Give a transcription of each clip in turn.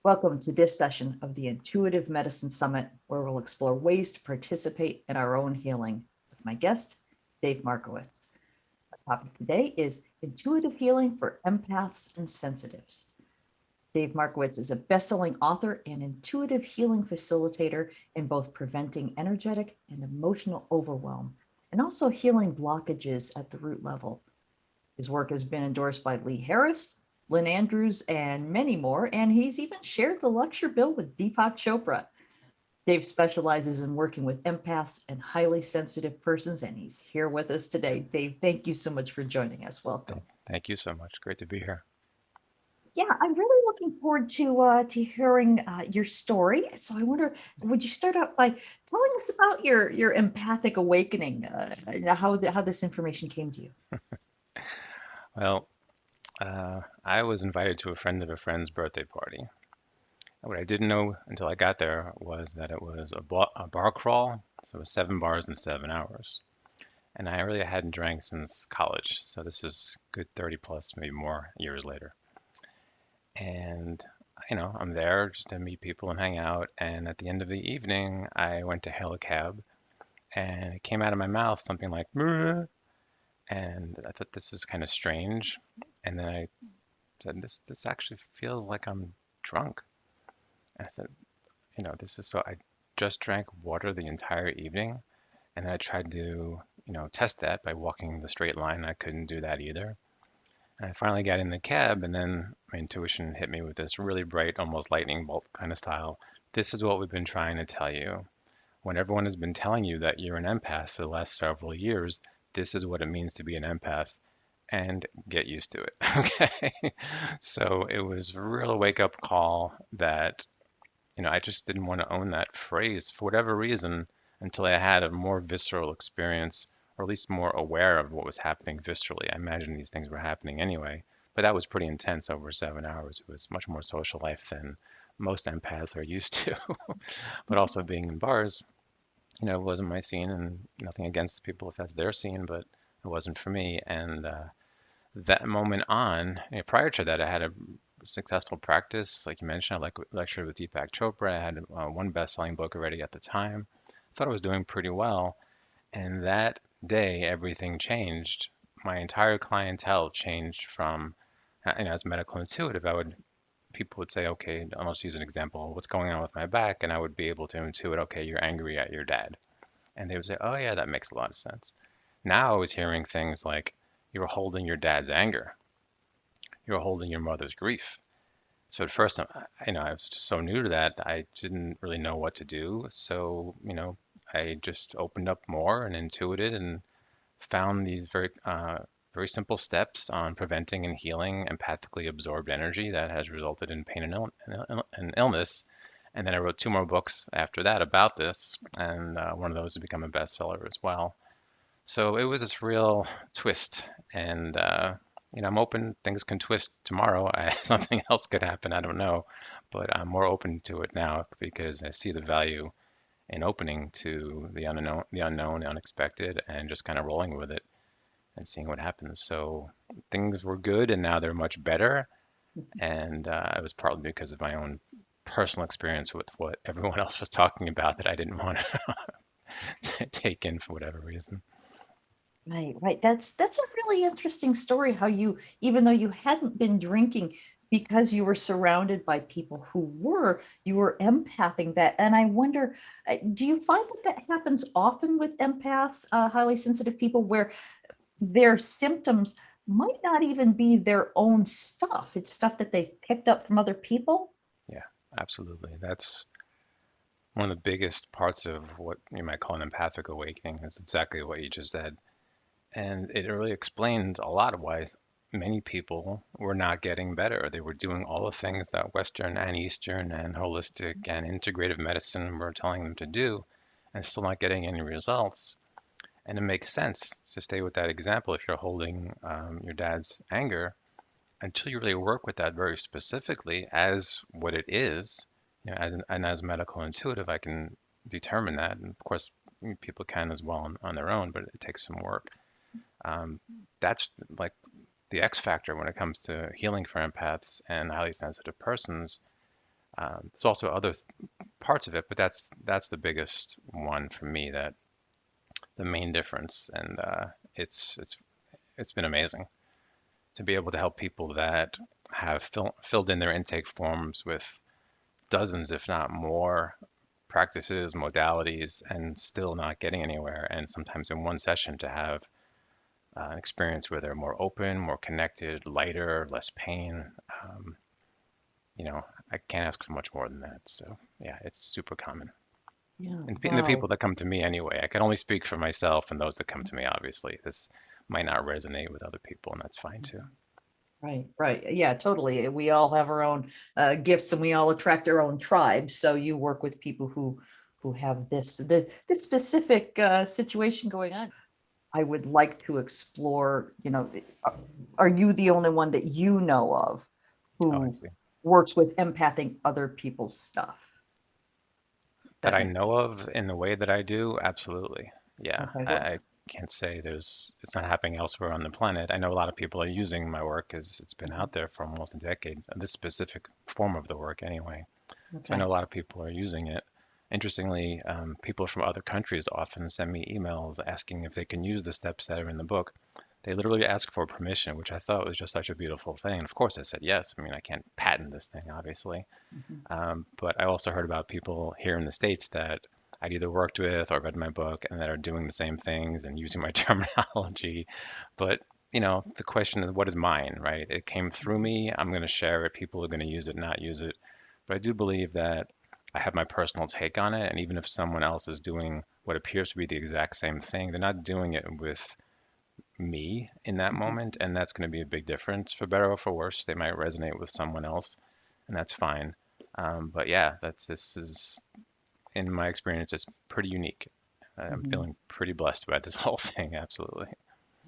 Welcome to this session of the Intuitive Medicine Summit, where we'll explore ways to participate in our own healing with my guest, Dave Markowitz. Our topic today is intuitive healing for empaths and sensitives. Dave Markowitz is a best-selling author and intuitive healing facilitator in both preventing energetic and emotional overwhelm, and also healing blockages at the root level. His work has been endorsed by Lee Harris, Lynn Andrews, and many more, and he's even shared the lecture bill with Deepak Chopra. Dave specializes in working with empaths and highly sensitive persons, and he's here with us today. Dave, thank you so much for joining us. Welcome. Thank you so much. Great to be here. Yeah, I'm really looking forward to hearing your story. So I wonder, would you start out by telling us about your empathic awakening, how this information came to you? Well, I was invited to a friend of a friend's birthday party. What I didn't know until I got there was that it was a bar crawl, so it was 7 bars in 7 hours. And I really hadn't drank since college, so this was good 30 plus, maybe more years later. And I'm there just to meet people and hang out. And at the end of the evening, I went to hail a cab, and it came out of my mouth something like "Meh," and I thought this was kind of strange. And then I said, "This actually feels like I'm drunk." And I said, this is so I just drank water the entire evening, and then I tried to, test that by walking the straight line. I couldn't do that either. And I finally got in the cab, and then my intuition hit me with this really bright, almost lightning bolt kind of style. This is what we've been trying to tell you. When everyone has been telling you that you're an empath for the last several years, this is what it means to be an empath, and get used to it. Okay. So it was a real wake up call that, I just didn't want to own that phrase for whatever reason until I had a more visceral experience, or at least more aware of what was happening viscerally. I imagine these things were happening anyway, but that was pretty intense over 7 hours. It was much more social life than most empaths are used to. But also being in bars, it wasn't my scene, and nothing against people if that's their scene, but it wasn't for me. And that moment on, prior to that, I had a successful practice. Like you mentioned, I lectured with Deepak Chopra. I had one best-selling book already at the time. Thought I was doing pretty well. And that day, everything changed. My entire clientele changed from, as medical intuitive, people would say, okay, I'll just use an example. What's going on with my back? And I would be able to intuit, okay, you're angry at your dad. And they would say, oh yeah, that makes a lot of sense. Now I was hearing things like, you're holding your dad's anger. You're holding your mother's grief. So at first, I was just so new to that, I didn't really know what to do. So, I just opened up more and intuited and found these very simple steps on preventing and healing empathically absorbed energy that has resulted in pain and illness. And then I wrote 2 more books after that about this, and one of those has become a bestseller as well. So it was this real twist, and I'm open. Things can twist tomorrow. Something else could happen. I don't know, but I'm more open to it now because I see the value in opening to the unknown, the unexpected, and just kind of rolling with it and seeing what happens. So things were good, and now they're much better. And it was partly because of my own personal experience with what everyone else was talking about that I didn't want to take in for whatever reason. Right, right. That's a really interesting story how you, even though you hadn't been drinking, because you were surrounded by people who were, you were empathing that. And I wonder, do you find that that happens often with empaths, highly sensitive people, where their symptoms might not even be their own stuff? It's stuff that they've picked up from other people? Yeah, absolutely. That's one of the biggest parts of what you might call an empathic awakening is exactly what you just said. And it really explained a lot of why many people were not getting better. They were doing all the things that Western and Eastern and holistic and integrative medicine were telling them to do and still not getting any results. And it makes sense to stay with that example if you're holding your dad's anger until you really work with that very specifically as what it is. And as medical intuitive, I can determine that. And of course, people can as well on their own, but it takes some work. Um, that's like the X factor when it comes to healing for empaths and highly sensitive persons. There's also other parts of it, but that's the biggest one for me. That the main difference, and it's been amazing to be able to help people that have filled in their intake forms with dozens, if not more, practices, modalities, and still not getting anywhere. And sometimes in one session to have an experience where they're more open, more connected, lighter, less pain. Um, you know, I can't ask for much more than that. So yeah, it's super common. Yeah. And the people Wow. that come to me anyway, I can only speak for myself and those that come to me, obviously. This might not resonate with other people, and that's fine too. Right, right. Yeah, totally. We all have our own gifts and we all attract our own tribes. So you work with people who have this specific situation going on. I would like to explore, uh, are you the only one that you know of Oh, I who see. works with empathing other people's stuff? That That I makes know sense. of in the way that I do, absolutely. Yeah, Okay. Well, I can't say it's not happening elsewhere on the planet. I know a lot of people are using my work as it's been mhm, out there for almost a decade, this specific form of the work anyway. So I know okay. a lot of people are using it. Interestingly, people from other countries often send me emails asking if they can use the steps that are in the book. They literally ask for permission, which I thought was just such a beautiful thing. And of course, I said yes. I mean, I can't patent this thing, obviously. Mhm, But I also heard about people here in the States that I'd either worked with or read my book and that are doing the same things and using my terminology. But, the question is, what is mine, right? It came through mhm, me. I'm going to share it. People are going to use it, not use it. But I do believe that I have my personal take on it. And even if someone else is doing what appears to be the exact same thing, they're not doing it with me in that mhm. moment. And that's going to be a big difference. For better or for worse, they might resonate with someone else, and that's fine. But yeah, this is, in my experience, it's pretty unique. I'm Mhm. feeling pretty blessed about this whole thing. Absolutely.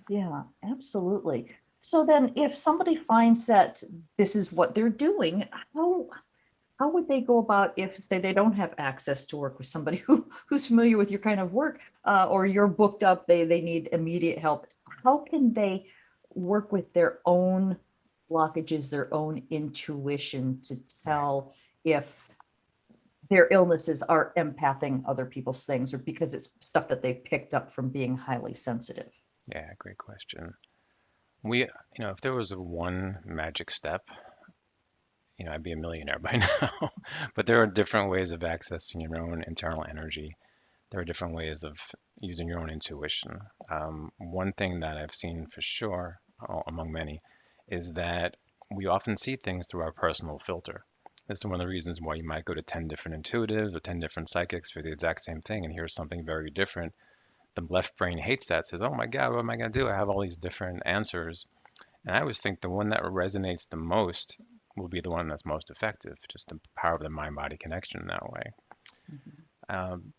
Yeah, absolutely. So then if somebody finds that this is what they're doing, how would they go about if, say, they don't have access to work with somebody who's familiar with your kind of work, or you're booked up, they need immediate help? How can they work with their own blockages, their own intuition to tell if their illnesses are empathing other people's things, or because it's stuff that they picked up from being highly sensitive? Yeah, great question. If there was a one magic step, I'd be a millionaire by now. But there are different ways of accessing your own internal energy. There are different ways of using your own intuition. One thing that I've seen for sure, among many, is that we often see things through our personal filter. This is one of the reasons why you might go to 10 different intuitives or 10 different psychics for the exact same thing and hear something very different. The left brain hates that, says, oh my God, what am I going to do? I have all these different answers. And I always think the one that resonates the most will be the one that's most effective, just the power of the mind body connection in that way. Mhm, Um,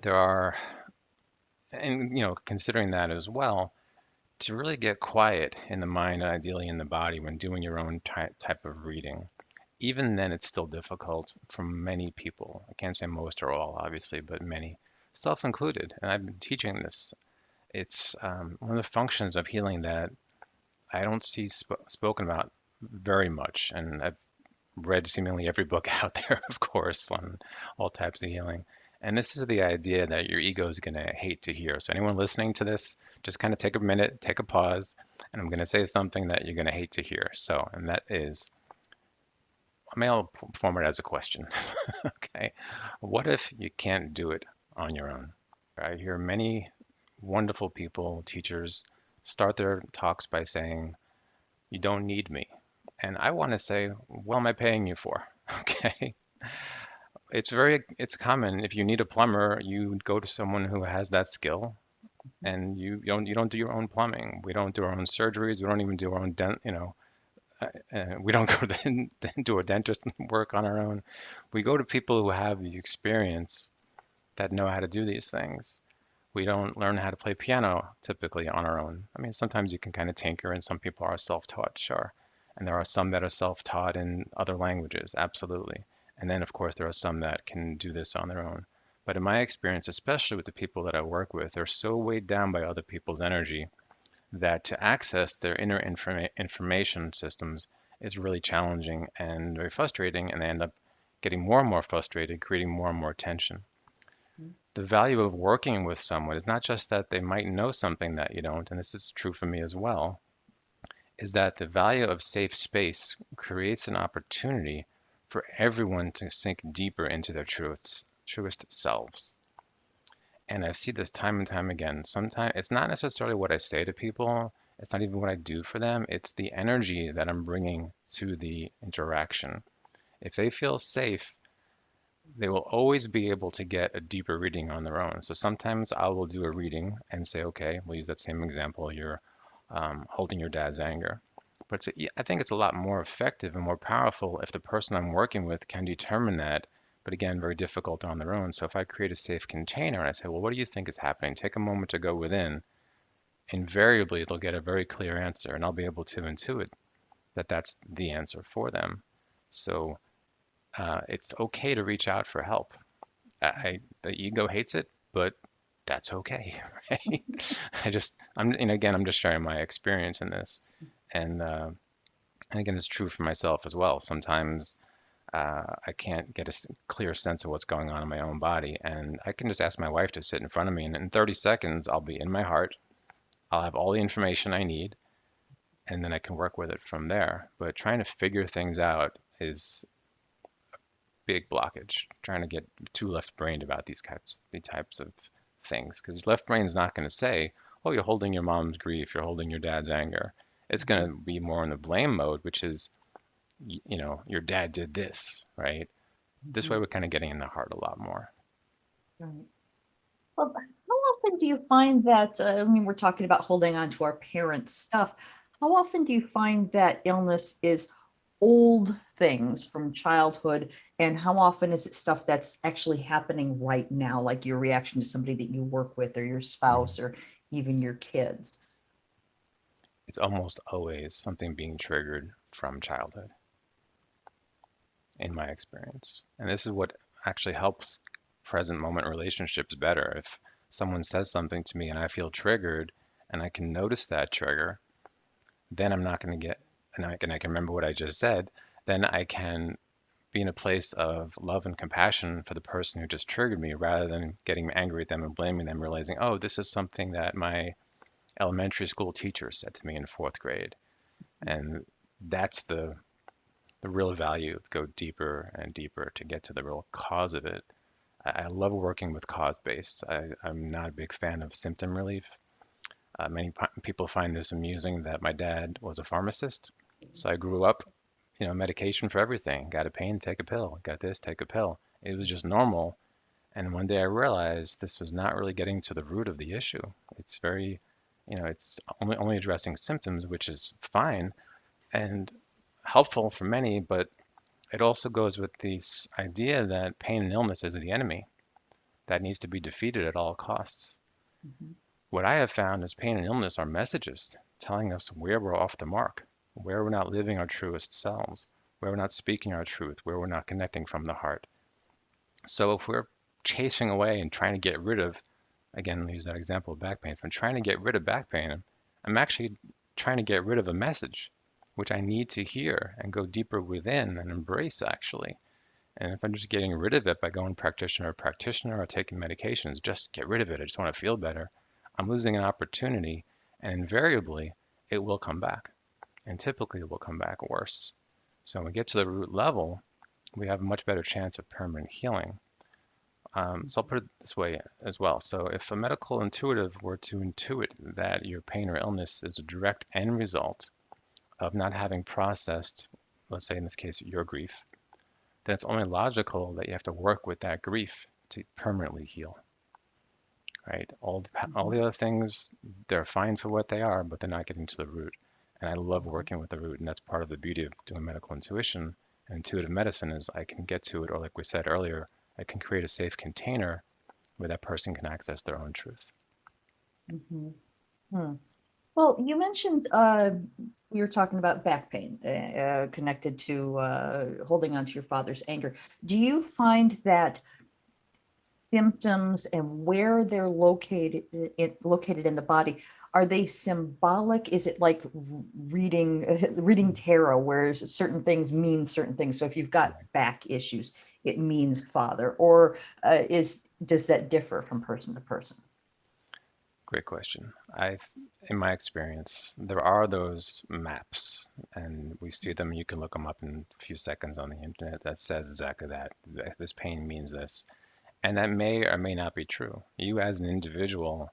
there are, and considering that as well, to really get quiet in the mind and ideally in the body when doing your own type of reading. Even then, it's still difficult for many people. I can't say most or all, obviously, but many, self included. And I've been teaching this. It's one of the functions of healing that I don't see spoken about very much. And I've read seemingly every book out there, of course, on all types of healing. And this is the idea that your ego is going to hate to hear. So, anyone listening to this, just kind of take a minute, take a pause, and I'm going to say something that you're going to hate to hear. So, and that is, I'll form it as a question. Okay. What if you can't do it on your own? I hear many wonderful people, teachers, start their talks by saying, you don't need me. And I want to say, what am I paying you for? Okay. It's common. If you need a plumber, you go to someone who has that skill, and you don't do your own plumbing. We don't do our own surgeries. We don't even do our own we don't go to a dentist and work on our own. We go to people who have the experience that know how to do these things. We don't learn how to play piano typically on our own. I mean, sometimes you can kind of tinker, and some people are self-taught, sure. And there are some that are self-taught in other languages, absolutely. And then, of course, there are some that can do this on their own. But in my experience, especially with the people that I work with, they're so weighed down by other people's energy that to access their inner information systems is really challenging and very frustrating, and they end up getting more and more frustrated, creating more and more tension. Mhm. The value of working with someone is not just that they might know something that you don't, and this is true for me as well, is that the value of safe space creates an opportunity for everyone to sink deeper into their truest selves. And I see this time and time again. Sometimes it's not necessarily what I say to people, it's not even what I do for them, it's the energy that I'm bringing to the interaction. If they feel safe, they will always be able to get a deeper reading on their own. So sometimes I will do a reading and say, okay, we'll use that same example. You're holding your dad's anger. But I think it's a lot more effective and more powerful if the person I'm working with can determine that. But again, very difficult on their own. So if I create a safe container and I say, well, what do you think is happening? Take a moment to go within. Invariably, they'll get a very clear answer, and I'll be able to intuit that that's the answer for them. So it's okay to reach out for help. The ego hates it, but that's okay, right? I'm just sharing my experience in this, and again, it's true for myself as well. Sometimes I can't get a clear sense of what's going on in my own body, and I can just ask my wife to sit in front of me, and in 30 seconds, I'll be in my heart. I'll have all the information I need, and then I can work with it from there. But trying to figure things out is big blockage. Trying to get too left-brained about these types of things, because left brain's not going to say, "Oh, you're holding your mom's grief, you're holding your dad's anger." It's going Mhm. to be more in the blame mode, which is, your dad did this, right? This way, Mhm. we're kind of getting in the heart a lot more. Right. Well, how often do you find that, I mean, we're talking about holding on to our parents' stuff. How often do you find that illness is old things from childhood, and how often is it stuff that's actually happening right now, like your reaction to somebody that you work with, or your Mm. spouse, or even your kids? It's almost always something being triggered from childhood, in my experience. And this is what actually helps present moment relationships better. If someone says something to me and I feel triggered and I can notice that trigger, then I'm not going to get, and I can remember what I just said, then I can be in a place of love and compassion for the person who just triggered me rather than getting angry at them and blaming them, realizing, oh, this is something that my elementary school teacher said to me in fourth grade. And that's the real value, go deeper and deeper to get to the real cause of it. I love working with cause-based. I'm not a big fan of symptom relief. Many people find this amusing that my dad was a pharmacist. So I grew up, medication for everything. Got a pain, take a pill. Got this, take a pill. It was just normal. And one day I realized this was not really getting to the root of the issue. It's very, it's only addressing symptoms, which is fine and helpful for many, but it also goes with this idea that pain and illness is the enemy that needs to be defeated at all costs. Mhm. What I have found is pain and illness are messages telling us where we're off the mark, where we're not living our truest selves, where we're not speaking our truth, where we're not connecting from the heart. So if we're chasing away and trying to get rid of, again, use that example of back pain, if I'm trying to get rid of back pain, I'm actually trying to get rid of a message, which I need to hear and go deeper within and embrace actually. And if I'm just getting rid of it by going practitioner to practitioner or taking medications, just get rid of it. I just want to feel better. I'm losing an opportunity, and invariably, it will come back. And typically, it will come back worse. So when we get to the root level, we have a much better chance of permanent healing. So I'll put it this way as well. So if a medical intuitive were to intuit that your pain or illness is a direct end result of not having processed, let's say in this case, your grief, then it's only logical that you have to work with that grief to permanently heal, right? All Mhm. the other things, they're fine for what they are, but they're not getting to the root. And I love Mhm. working with the root, and that's part of the beauty of doing medical intuition and intuitive medicine is I can get to it, or like we said earlier, I can create a safe container where that person can access their own truth. Mhm. Hmm. Well, you mentioned we were talking about back pain connected to holding on to your father's anger. Do you find that symptoms and where they're located in the body, are they symbolic? Is it like reading tarot, where certain things mean certain things? So if you've got back issues, it means father, or does that differ from person to person? Great question. In my experience, there are those maps, and we see them. You can look them up in a few seconds on the internet that says exactly that. This pain means this. And that may or may not be true. You as an individual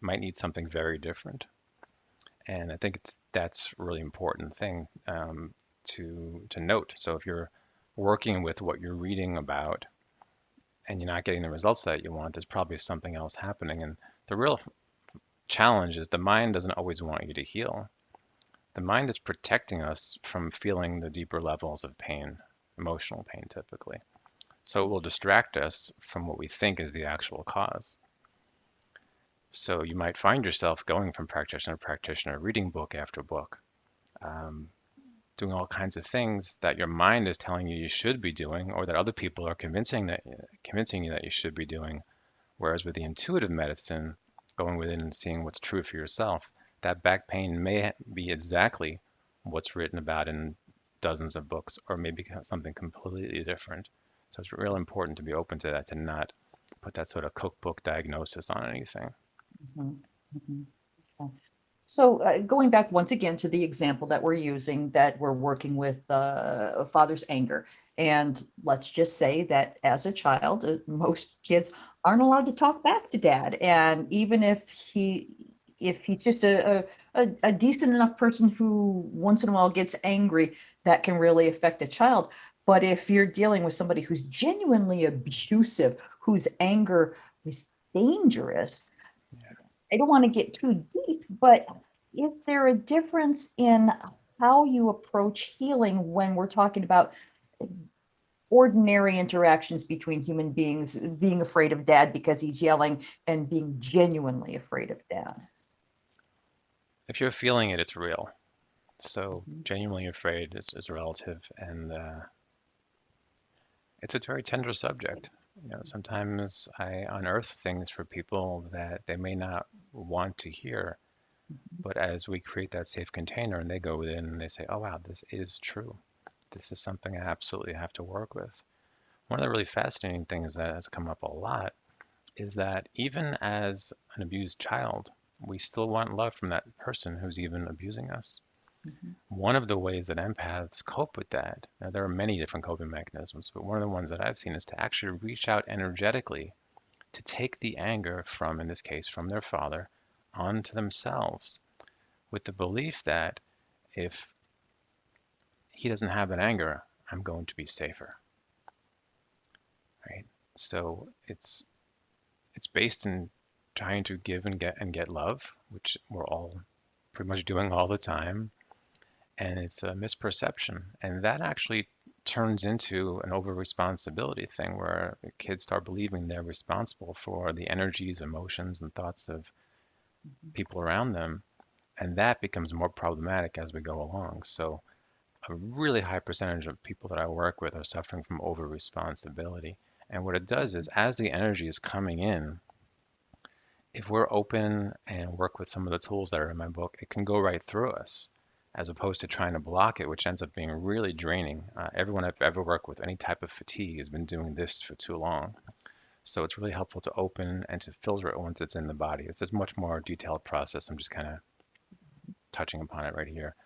might need something very different. And I think that's a really important thing to note. So if you're working with what you're reading about and you're not getting the results that you want, there's probably something else happening. And the real challenge is the mind doesn't always want you to heal. The mind is protecting us from feeling the deeper levels of pain, emotional pain typically. So it will distract us from what we think is the actual cause. So you might find yourself going from practitioner to practitioner, reading book after book, um, doing all kinds of things that your mind is telling you you should be doing, or that other people are convincing you that you should be doing. Whereas with the intuitive medicine, going within and seeing what's true for yourself, that back pain may be exactly what's written about in dozens of books, or maybe something completely different. So it's real important to be open to that, to not put that sort of cookbook diagnosis on anything. Mhm, mhm. Okay. So going back once again to the example that we're using, that we're working with a father's anger. And let's just say that as a child, most kids aren't allowed to talk back to dad. And even if he's just a decent enough person who once in a while gets angry, that can really affect a child. But if you're dealing with somebody who's genuinely abusive, whose anger is dangerous, I don't want to get too deep, but is there a difference in how you approach healing when we're talking about ordinary interactions between human beings, being afraid of dad because he's yelling and being genuinely afraid of dad? If you're feeling it, it's real. So Mhm, genuinely afraid is relative, and it's a very tender subject. Sometimes I unearth things for people that they may not want to hear, mhm, but as we create that safe container and they go in and they say, "Oh wow, this is true. This is something I absolutely have to work with." One of the really fascinating things that has come up a lot is that even as an abused child, we still want love from that person who's even abusing us. mhm, One of the ways that empaths cope with that, now there are many different coping mechanisms, but one of the ones that I've seen is to actually reach out energetically to take the anger from, in this case, from their father onto themselves, with the belief that if he doesn't have that anger, I'm going to be safer, right? So it's based in trying to give and get love, which we're all pretty much doing all the time, and it's a misperception, and that actually turns into an over responsibility thing where kids start believing they're responsible for the energies, emotions, and thoughts of mhm, people around them, and that becomes more problematic as we go along. So a really high percentage of people that I work with are suffering from over responsibility. And what it does is, mhm, as the energy is coming in, if we're open and work with some of the tools that are in my book, it can go right through us as opposed to trying to block it, which ends up being really draining. Everyone I've ever worked with, any type of fatigue, has been doing this for too long. So it's really helpful to open and to filter it once it's in the body. It's a much more detailed process. I'm just kind of touching upon it right here.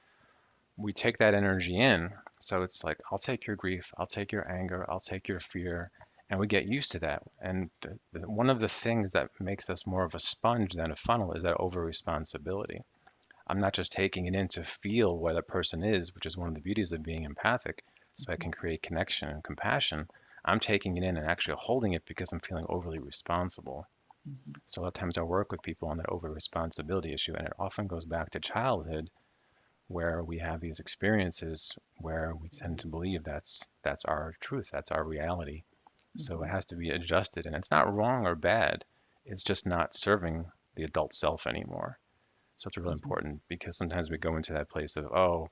We take that energy in. So it's like, I'll take your grief, I'll take your anger, I'll take your fear. And we get used to that. And one of the things that makes us more of a sponge than a funnel is that over responsibility. I'm not just taking it in to feel where the person is, which is one of the beauties of being empathic, so I mhm, can create connection and compassion. I'm taking it in and actually holding it because I'm feeling overly responsible. mhm, So a lot of times I work with people on that over responsibility issue, and it often goes back to childhood where we have these experiences where we tend to believe that's our truth, that's our reality. So it mhm, has to be adjusted, and it's not wrong or bad. It's just not serving the adult self anymore. So it's really mhm, important because sometimes we go into that place of, oh,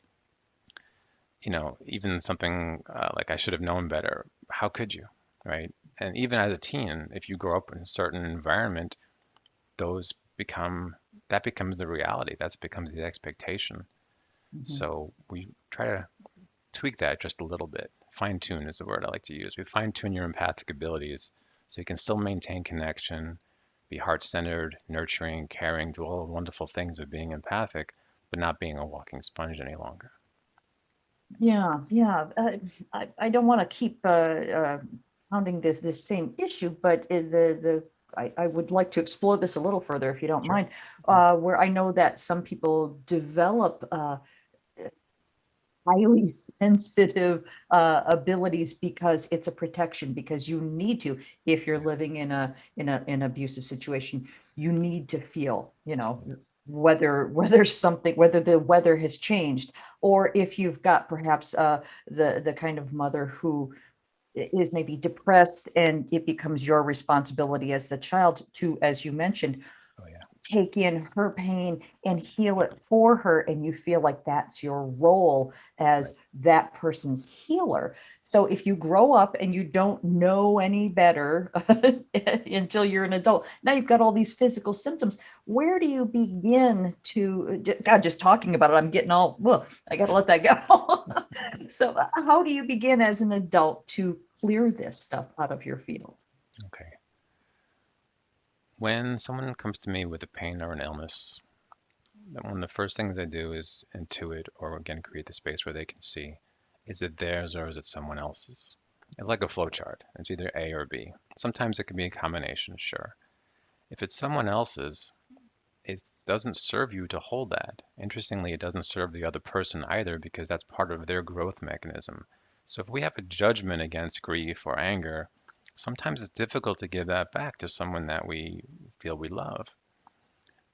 even something like I should have known better. How could you, right? And even as a teen, if you grow up in a certain environment, those become that becomes the reality. That becomes the expectation. Mhm. So we try to tweak that just a little bit. Fine tune is the word I like to use. We fine tune your empathic abilities so you can still maintain connection, be heart centered, nurturing, caring, do all the wonderful things of being empathic, but not being a walking sponge any longer. Yeah, yeah. I don't want to keep pounding this same issue, but I would like to explore this a little further, if you don't Sure. mind. Mhm. Where I know that some people develop highly sensitive abilities because it's a protection, because you need to, if you're Yeah. living in an abusive situation, you need to feel, Yeah. whether something, whether the weather has changed, or if you've got perhaps the kind of mother who is maybe depressed, and it becomes your responsibility as the child to, as you mentioned, Oh yeah. take in her pain and heal it for her, and you feel like that's your role Right. as that person's healer. So if you grow up and you don't know any better until you're an adult, now you've got all these physical symptoms. Where do you begin to, God, just talking about it, I'm getting all, well, I got to let that go. So how do you begin as an adult to clear this stuff out of your field? Okay. When someone comes to me with a pain or an illness, one of the first things I do is intuit or again create the space where they can see, is it theirs or is it someone else's? It's like a flow chart. It's either A or B. Sometimes it can be a combination, sure. If it's someone else's, it doesn't serve you to hold that. Interestingly, it doesn't serve the other person either because that's part of their growth mechanism. So if we have a judgment against grief or anger, sometimes it's difficult to give that back to someone that we feel we love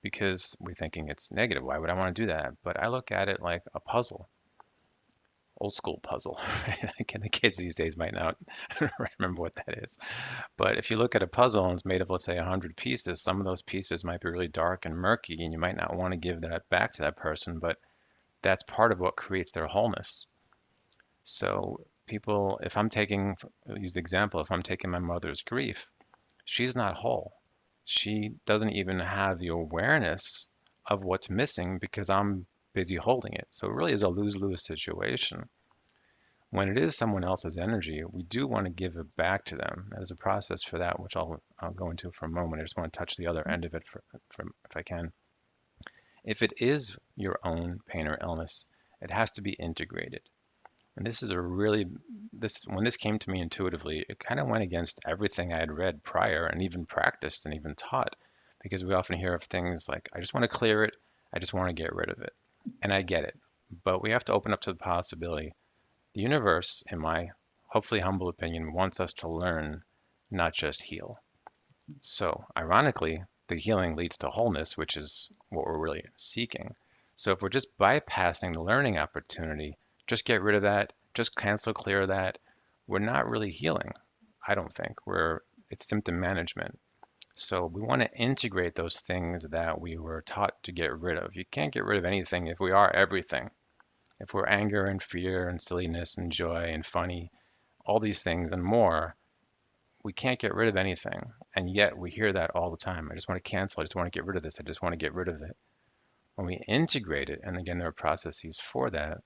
because we're thinking it's negative. Why would I want to do that? But I look at it like a puzzle, old school puzzle. Right? Again, the kids these days might not remember what that is. But if you look at a puzzle and it's made of, let's say, 100 pieces, some of those pieces might be really dark and murky, and you might not want to give that back to that person, but that's part of what creates their wholeness. So people, if I'm taking, use the example, if I'm taking my mother's grief, she's not whole. She doesn't even have the awareness of what's missing because I'm busy holding it. So it really is a lose-lose situation. When it is someone else's energy, we do want to give it back to them. There's a process for that, which I'll go into for a moment. I just want to touch the other end of it if I can. If it is your own pain or illness, it has to be integrated. And this is a really this when this came to me intuitively, it kind of went against everything I had read prior and even practiced and even taught, because we often hear of things like, I just want to clear it, I just want to get rid of it. And I get it. But we have to open up to the possibility. The universe, in my hopefully humble opinion, wants us to learn, not just heal. So, ironically, the healing leads to wholeness, which is what we're really seeking. So, if we're just bypassing the learning opportunity, just get rid of that, just cancel clear that, we're not really healing. I don't think. It's symptom management. So, we want to integrate those things that we were taught to get rid of. You can't get rid of anything if we are everything. If we're anger and fear and silliness and joy and funny, all these things and more, we can't get rid of anything. And yet we hear that all the time. I just want to cancel. I just want to get rid of this. I just want to get rid of it. When we integrate it, and again, there are processes for that,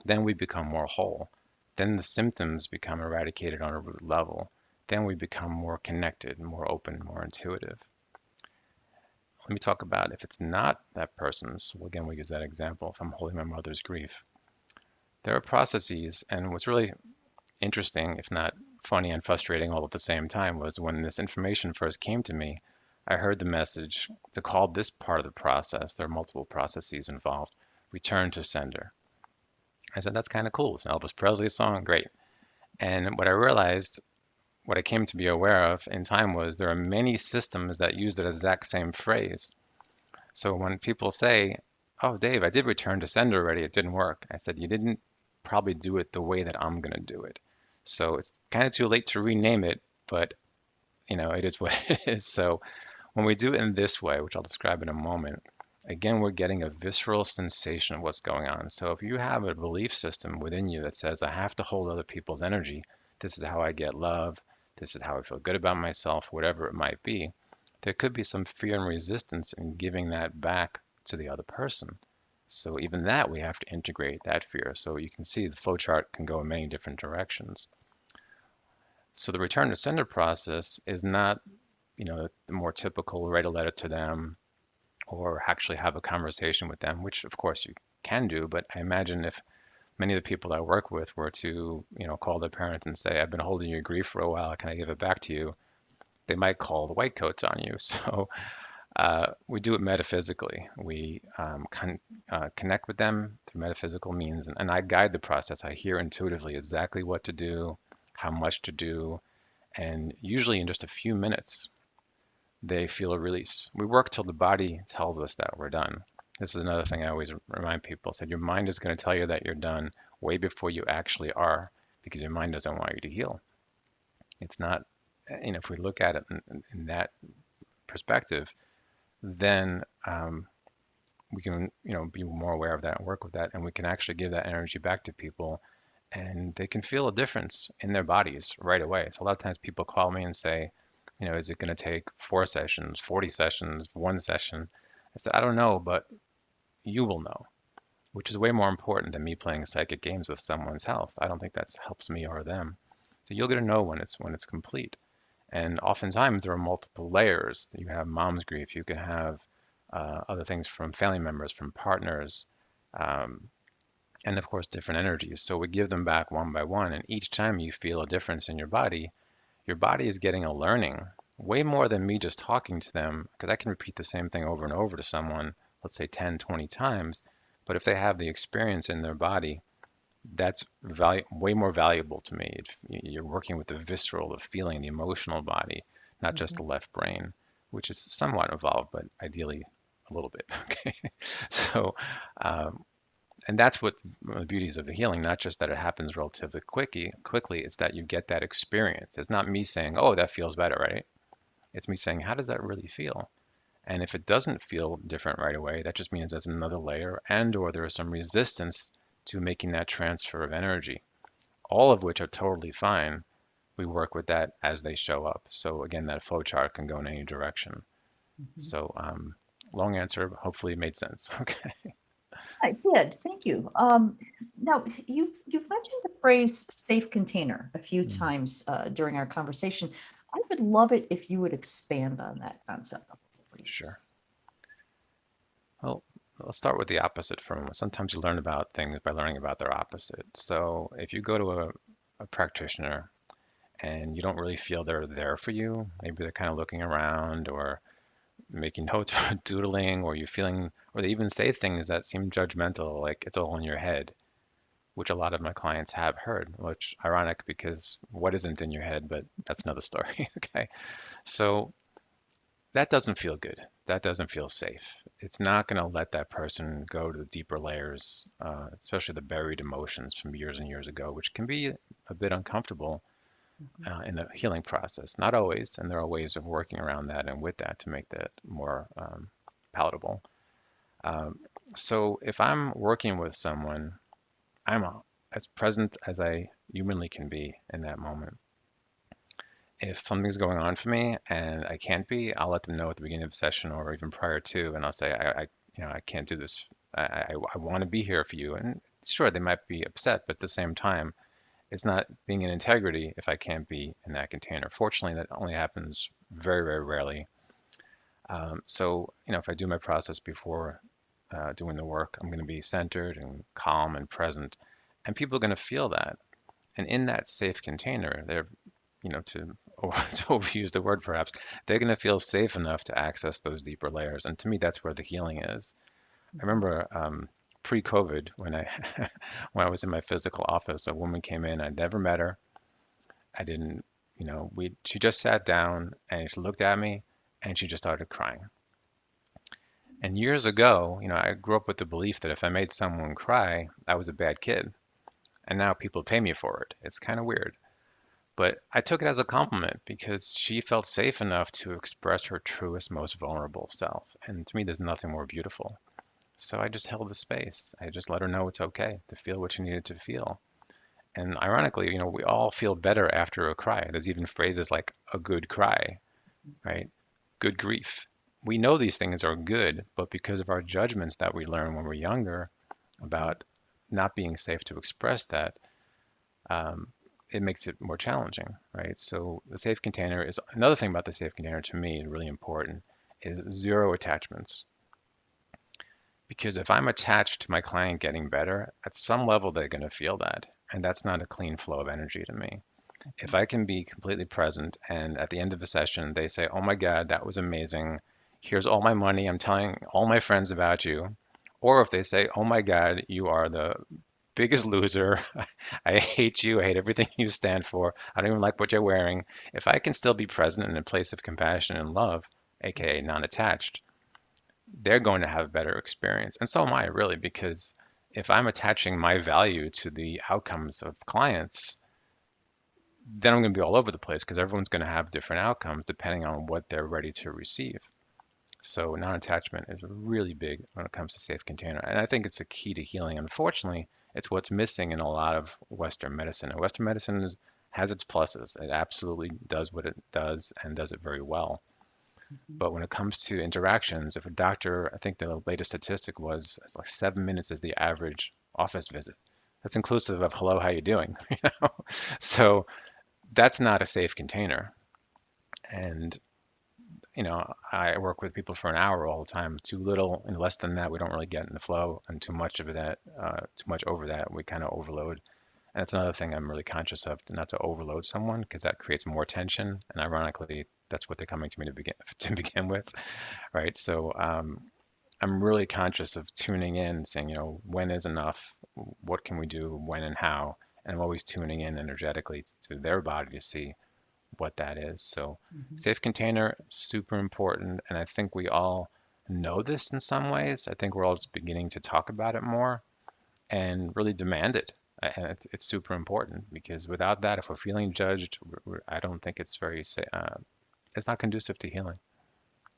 then we become more whole. Then the symptoms become eradicated on a root level. Then we become more connected, more open, more intuitive. Let me talk about if it's not that person's. Well, again, we use that example. If I'm holding my mother's grief, there are processes, and what's really interesting, if not funny and frustrating all at the same time, was when this information first came to me, I heard the message to call this part of the process, there are multiple processes involved, return to sender. I said, that's kind of cool. It's an Elvis Presley song, great. And what I realized, what I came to be aware of in time was there are many systems that use the exact same phrase. So when people say, oh, Dave, I did return to sender already, it didn't work. I said, you didn't probably do it the way that I'm going to do it. So it's kind of too late to rename it, but it is what it is. So when we do it in this way, which I'll describe in a moment, again, we're getting a visceral sensation of what's going on. So if you have a belief system within you that says, I have to hold other people's energy, this is how I get love, This is how I feel good about myself, whatever it might be. There could be some fear and resistance in giving that back to the other person. So even that we have to integrate that fear. So you can see the flow chart can go in many different directions. So the return to sender process is not, the more typical write a letter to them or actually have a conversation with them, which of course you can do. But I imagine if many of the people I work with were to, call their parents and say, I've been holding your grief for a while, can I give it back to you? They might call the white coats on you. So we do it metaphysically. We connect with them through metaphysical means, and I guide the process. I hear intuitively exactly what to do, how much to do, and usually in just a few minutes, they feel a release. We work till the body tells us that we're done. This is another thing I always remind people. Said your mind is going to tell you that you're done way before you actually are, because your mind doesn't want you to heal. It's not, if we look at it in that perspective, then we can, be more aware of that and work with that, and we can actually give that energy back to people, and they can feel a difference in their bodies right away. So a lot of times people call me and say, is it going to take 4 sessions, 40 sessions, 1 session? I said, I don't know, but you will know, which is way more important than me playing psychic games with someone's health. I don't think that helps me or them. So you'll get to know when it's complete. And oftentimes there are multiple layers. You have mom's grief. You can have other things from family members, from partners, um, and of course different energies. So we give them back one by one. And each time you feel a difference in your body is getting a learning way more than me just talking to them, because I can repeat the same thing over and over to someone, let's say 10, 20 times. But if they have the experience in their body, that's way more valuable to me. You're working with the visceral, the feeling, the emotional body, not just Mhm. the left brain, which is somewhat involved, but ideally a little bit. Okay. So, um, and that's what one of the beauties of the healing, not just that it happens relatively quickly, it's that you get that experience. It's not me saying, oh, that feels better, right? It's me saying, how does that really feel? And if it doesn't feel different right away, that just means there's another layer and or there is some resistance to making that transfer of energy, all of which are totally fine. We work with that as they show up. So again, that flow chart can go in any direction. Mhm. So long answer, hopefully it made sense. Okay. I did. Thank you. Now, you've mentioned the phrase "safe container" a few Mm, times during our conversation. I would love it if you would expand on that concept, please. sure. Well, let's start with the opposite for a moment. Sometimes you learn about things by learning about their opposite. So if you go to a practitioner and you don't really feel they're there for you, maybe they're kind of looking around or making notes or doodling, or you feeling, or they even say things that seem judgmental, like it's all in your head, which a lot of my clients have heard, which ironic because what isn't in your head, but that's another story. Okay. So that doesn't feel good. That doesn't feel safe. It's not going to let that person go to the deeper layers, especially the buried emotions from years and years ago, which can be a bit uncomfortable Mhm. in the healing process. Not always, and there are ways of working around that and with that to make that more palatable. Um, so if I'm working with someone, I'm as present as I humanly can be in that moment. If something's going on for me and I can't be, I'll let them know at the beginning of the session or even prior to, and I'll say, I can't do this. I want to be here for you. And sure, they might be upset, but at the same time, it's not being in integrity if I can't be in that container. Fortunately, that only happens very, very rarely. So, if I do my process before doing the work, I'm going to be centered and calm and present, and people are going to feel that. And in that safe container, they're, to, to overuse the word perhaps, they're going to feel safe enough to access those deeper layers. And to me, that's where the healing is. I Mhm. remember pre-COVID when I when I was in my physical office, a woman came in. I'd never met her. I didn't, we she just sat down and she looked at me and she just started crying. And years ago, I grew up with the belief that if I made someone cry, I was a bad kid. And now people pay me for it. It's kind of weird. But I took it as a compliment because she felt safe enough to express her truest, most vulnerable self. And to me, there's nothing more beautiful. So I just held the space. I just let her know it's okay to feel what she needed to feel. And ironically, we all feel better after a cry. There's even phrases like a good cry, right? Good grief. We know these things are good, but because of our judgments that we learn when we're younger about not being safe to express that, um, it makes it more challenging, right? So the safe container is another thing about the safe container to me, really important, is zero attachments. Because if I'm attached to my client getting better, at some level they're going to feel that. And that's not a clean flow of energy to me. If I can be completely present and at the end of a session they say, "Oh my God, that was amazing. Here's all my money. I'm telling all my friends about you." Or if they say, "Oh my God, you are the biggest loser. I hate you. I hate everything you stand for. I don't even like what you're wearing." If I can still be present in a place of compassion and love, aka non-attached, they're going to have a better experience. And so am I, really, because if I'm attaching my value to the outcomes of clients, then I'm going to be all over the place because everyone's going to have different outcomes depending on what they're ready to receive. So non-attachment is really big when it comes to safe container. And I think it's a key to healing. Unfortunately, it's what's missing in a lot of Western medicine. And Western medicine has its pluses. It absolutely does what it does and does it very well. But when it comes to interactions, if a doctor, I think the latest statistic was it's like 7 minutes is the average office visit. That's inclusive of hello, how you doing? So that's not a safe container. And I work with people for an hour all the time. Too little and less than that, we don't really get in the flow, and too much of that, too much over that, we kind of overload. And that's another thing I'm really conscious of, not to overload someone because that creates more tension. And ironically, that's what they're coming to me to begin to begin with, right? So I'm really conscious of tuning in, saying, when is enough? What can we do? When and how? And I'm always tuning in energetically to their body to see what that is. So Mhm. safe container, super important. And I think we all know this in some ways. I think we're all just beginning to talk about it more and really demand it. And it's super important because without that, if we're feeling judged, I don't think it's it's not conducive to healing.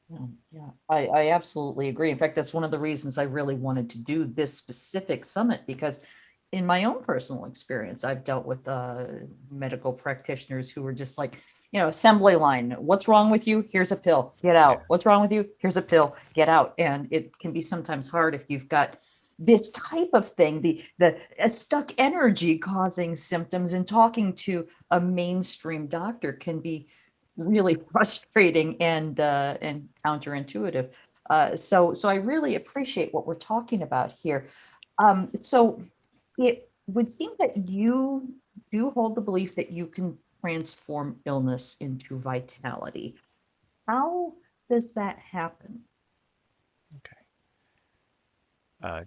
Yeah, yeah, I absolutely agree. In fact, that's one of the reasons I really wanted to do this specific summit because in my own personal experience, I've dealt with medical practitioners who were just like, assembly line. What's wrong with you? Here's a pill. Get Yeah. out. What's wrong with you? Here's a pill. Get out. And it can be sometimes hard if you've got this type of thing, the stuck energy causing symptoms, and talking to a mainstream doctor can be really frustrating and counterintuitive. So I really appreciate what we're talking about here. So it would seem that you do hold the belief that you can transform illness into vitality. How does that happen? Okay.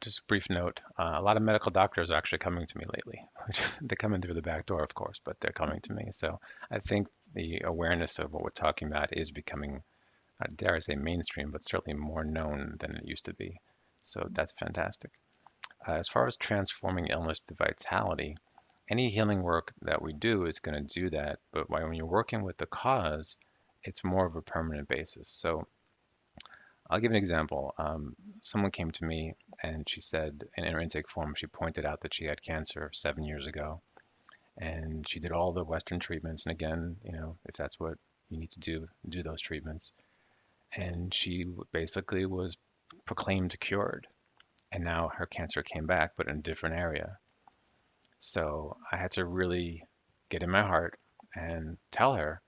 Just a brief note. A lot of medical doctors are actually coming to me lately. They come in through the back door, of course, but they're coming to me. So I think the awareness of what we're talking about is becoming, dare I say, mainstream, but certainly more known than it used to be. So that's fantastic. As far as transforming illness to vitality, any healing work that we do is going to do that. But when you're working with the cause, it's more of a permanent basis. So I'll give an example. Someone came to me and she said in her intake form, she pointed out that she had cancer 7 years ago and she did all the Western treatments. And again, if that's what you need to do those treatments. And she basically was proclaimed cured. And now her cancer came back, but in a different area. So I had to really get in my heart and tell her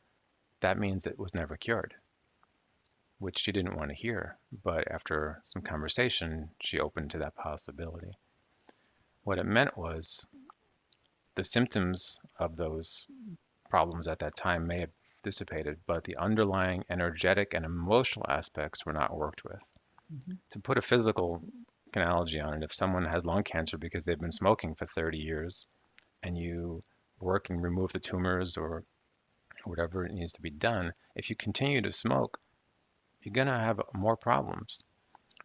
that means it was never cured, which she didn't want to hear. But after some conversation, she opened to that possibility. What it meant was the symptoms of those problems at that time may have dissipated, but the underlying energetic and emotional aspects were not worked with. Mhm. To put a physical analogy on it, if someone has lung cancer because they've been smoking for 30 years and you work and remove the tumors or whatever needs to be done, if you continue to smoke, you're going to have more problems,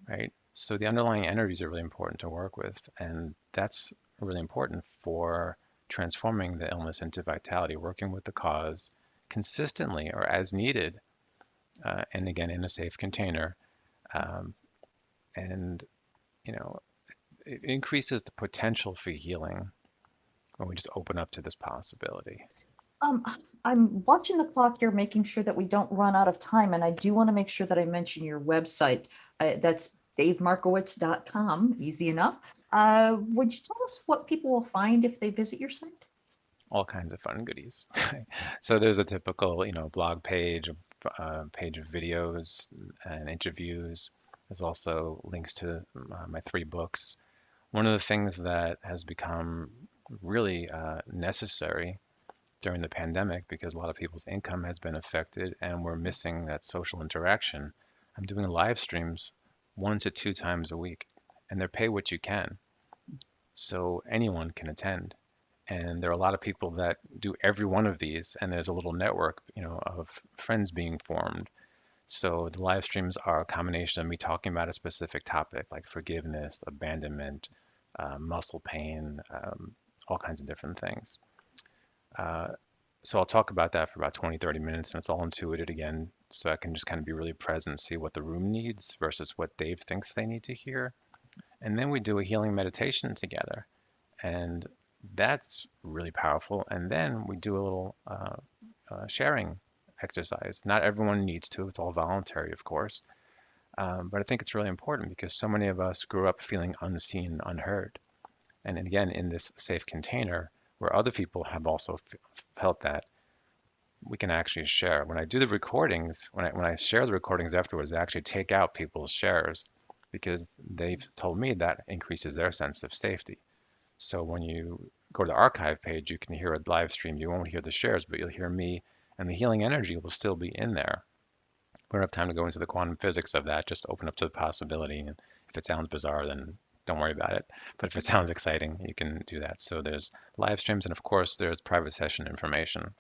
right? So the underlying energies are really important to work with, and that's really important for transforming the illness into vitality, working with the cause consistently or as needed, and again in a safe container. Um, and you know, it increases the potential for healing when we just open up to this possibility. Um, I'm watching the clock here, making sure that we don't run out of time, and I do want to make sure that I mention your website. That's davemarkowitz.com, easy enough. Would you tell us what people will find if they visit your site? All kinds of fun goodies. So there's a typical, blog page, page of videos and interviews. There's also links to my three books. One of the things that has become really necessary during the pandemic, because a lot of people's income has been affected and we're missing that social interaction, I'm doing live streams 1 to 2 times a week, and they're pay what you can, so anyone can attend. And there are a lot of people that do every one of these, and there's a little network, of friends being formed. So the live streams are a combination of me talking about a specific topic like forgiveness, abandonment, muscle pain, all kinds of different things. Uh, so I'll talk about that for about 20, 30 minutes, and it's all intuited again, so I can just kind of be really present, see what the room needs versus what Dave thinks they need to hear. And then we do a healing meditation together, and that's really powerful. And then we do a little sharing exercise. Not everyone needs to, it's all voluntary, of course. But I think it's really important because so many of us grew up feeling unseen, unheard. And again, in this safe container where other people have also felt that, we can actually share. When I do the recordings, when I share the recordings afterwards, I actually take out people's shares because they've told me that increases their sense of safety. So when you go to the archive page, you can hear a live stream. You won't hear the shares, but you'll hear me, and the healing energy will still be in there. We don't have time to go into the quantum physics of that. Just open up to the possibility. And if it sounds bizarre, then don't worry about it. But if it sounds exciting, you can do that. So there's live streams, and of course, there's private session information.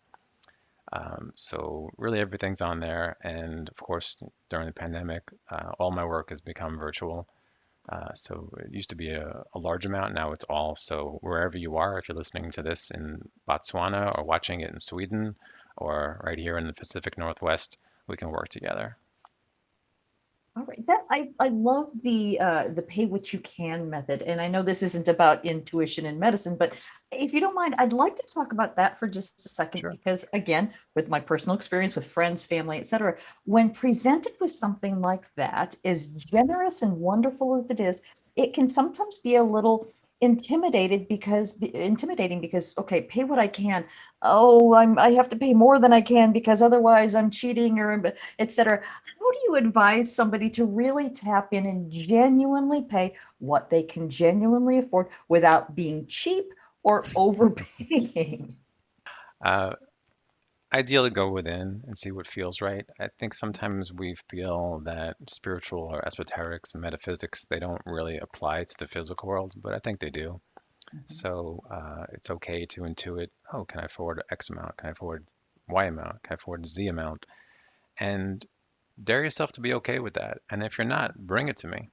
So really everything's on there. And of course, during the pandemic, all my work has become virtual. So it used to be a large amount. Now it's all. So wherever you are, if you're listening to this in Botswana or watching it in Sweden or right here in the Pacific Northwest, we can work together. All right, that I love the pay what you can method, and I know this isn't about intuition in medicine, but if you don't mind, I'd like to talk about that for just a second Sure. because again, with my personal experience with friends, family, etc., when presented with something like that, as generous and wonderful as it is, it can sometimes be a little intimidating because okay, pay what I can. Oh, I have to pay more than I can because otherwise I'm cheating or etc. How do you advise somebody to really tap in and genuinely pay what they can genuinely afford without being cheap or overpaying? Uh, Ideally, go within and see what feels right. I think sometimes we feel that spiritual or esoterics and metaphysics, they don't really apply to the physical world, but I think they do. Mhm. So it's okay to intuit, oh, can I afford X amount? Can I afford Y amount? Can I afford Z amount? And dare yourself to be okay with that. And if you're not, bring it to me.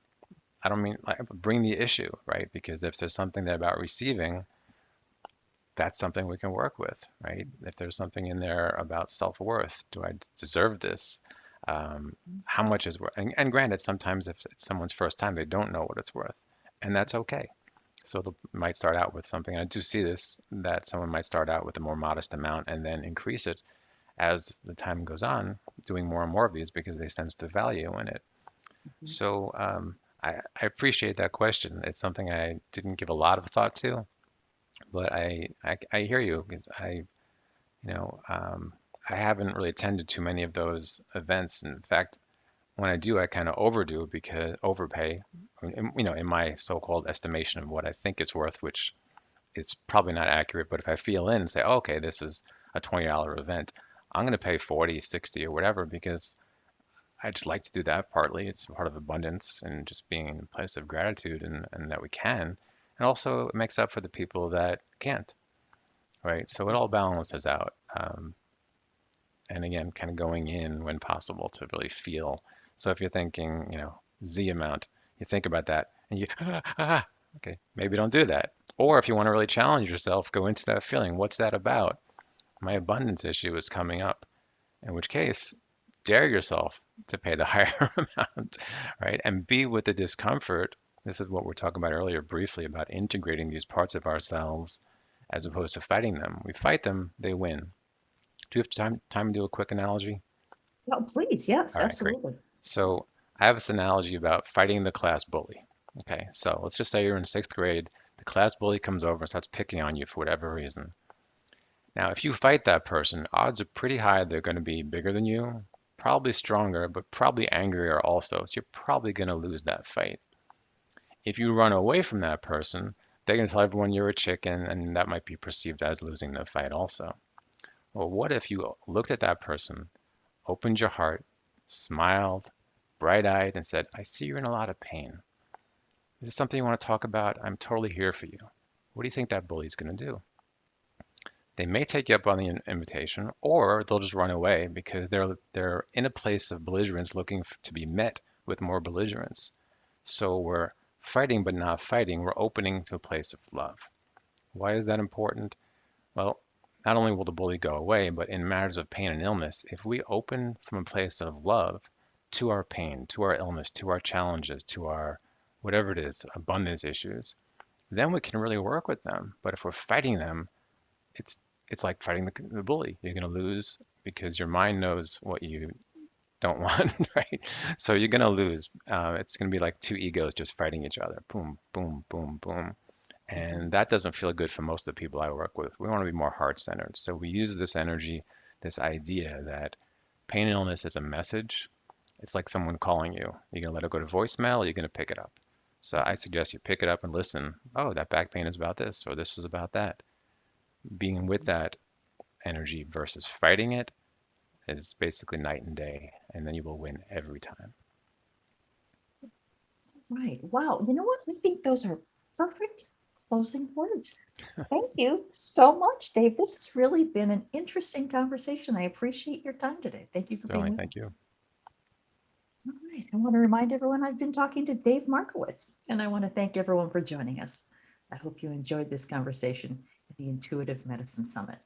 I don't mean like bring the issue, right? Because if there's something there about receiving, that's something we can work with, right? If there's something in there about self-worth, do I deserve this? How much is worth? And granted, sometimes if it's someone's first time, they don't know what it's worth, and that's okay. So they might start out with something. I do see this that someone might start out with a more modest amount and then increase it as the time goes on, doing more and more of these because they sense the value in it. So I appreciate that question. It's something I didn't give a lot of thought to, but I hear you because you know, um, I haven't really attended too many of those events. In fact, when I do, I kind of overdo because overpay, in my so-called estimation of what I think it's worth, which is probably not accurate. But if I feel in and say, oh, okay, this is a $20 event, I'm going to pay 40, 60 or whatever because I just like to do that partly. It's part of abundance and just being in a place of gratitude and that we can. And also it makes up for the people that can't, right? So it all balances out. And again, kind of going in when possible to really feel. So if you're thinking, Z amount, you think about that and you, okay, maybe don't do that. Or if you want to really challenge yourself, go into that feeling. What's that about? My abundance issue is coming up. In which case, dare yourself to pay the higher amount, right? And be with the discomfort. This is what we're talking about earlier briefly about integrating these parts of ourselves as opposed to fighting them. We fight them, they win. Do you have time to do a quick analogy? Oh, please. Yes, All right, great. absolutely. So I have this analogy about fighting the class bully. Okay, so let's just say you're in sixth grade. The class bully comes over and starts picking on you for whatever reason. Now, if you fight that person, odds are pretty high they're going to be bigger than you, probably stronger, but probably angrier also. So you're probably going to lose that fight. If you run away from that person, they're going to tell everyone you're a chicken, and that might be perceived as losing the fight also. Well, what if you looked at that person, opened your heart, smiled, bright-eyed, and said, I see you're in a lot of pain. Is this something you want to talk about? I'm totally here for you. What do you think that bully's going to do? They may take you up on the invitation, or they'll just run away because they're in a place of belligerence looking to be met with more belligerence. So we're fighting but not fighting. We're opening to a place of love. Why is that important? Well, not only will the bully go away, but in matters of pain and illness, if we open from a place of love to our pain, to our illness, to our challenges, to our whatever it is, abundance issues, then we can really work with them. But if we're fighting them, it's it's like fighting the bully. You're going to lose because your mind knows what you don't want, right? So you're going to lose. It's going to be like two egos just fighting each other. Boom, boom, boom, boom. Mhm. And that doesn't feel good for most of the people I work with. We want to be more heart-centered. So we use this energy, this idea that pain and illness is a message. It's like someone calling you. You're going to let it go to voicemail, or you're going to pick it up. So I suggest you pick it up and listen. Oh, that back pain is about this, or this is about that. Being with that energy versus fighting it is basically night and day, and then you will win every time. Right. Wow. You know what? I think those are perfect closing words. Thank you so much, Dave. This has really been an interesting conversation. I appreciate your time today. Thank you for being Certainly, with thank us. you. All right. I want to remind everyone I've been talking to Dave Markowitz, and I want to thank everyone for joining us. I hope you enjoyed this conversation at the Intuitive Medicine Summit.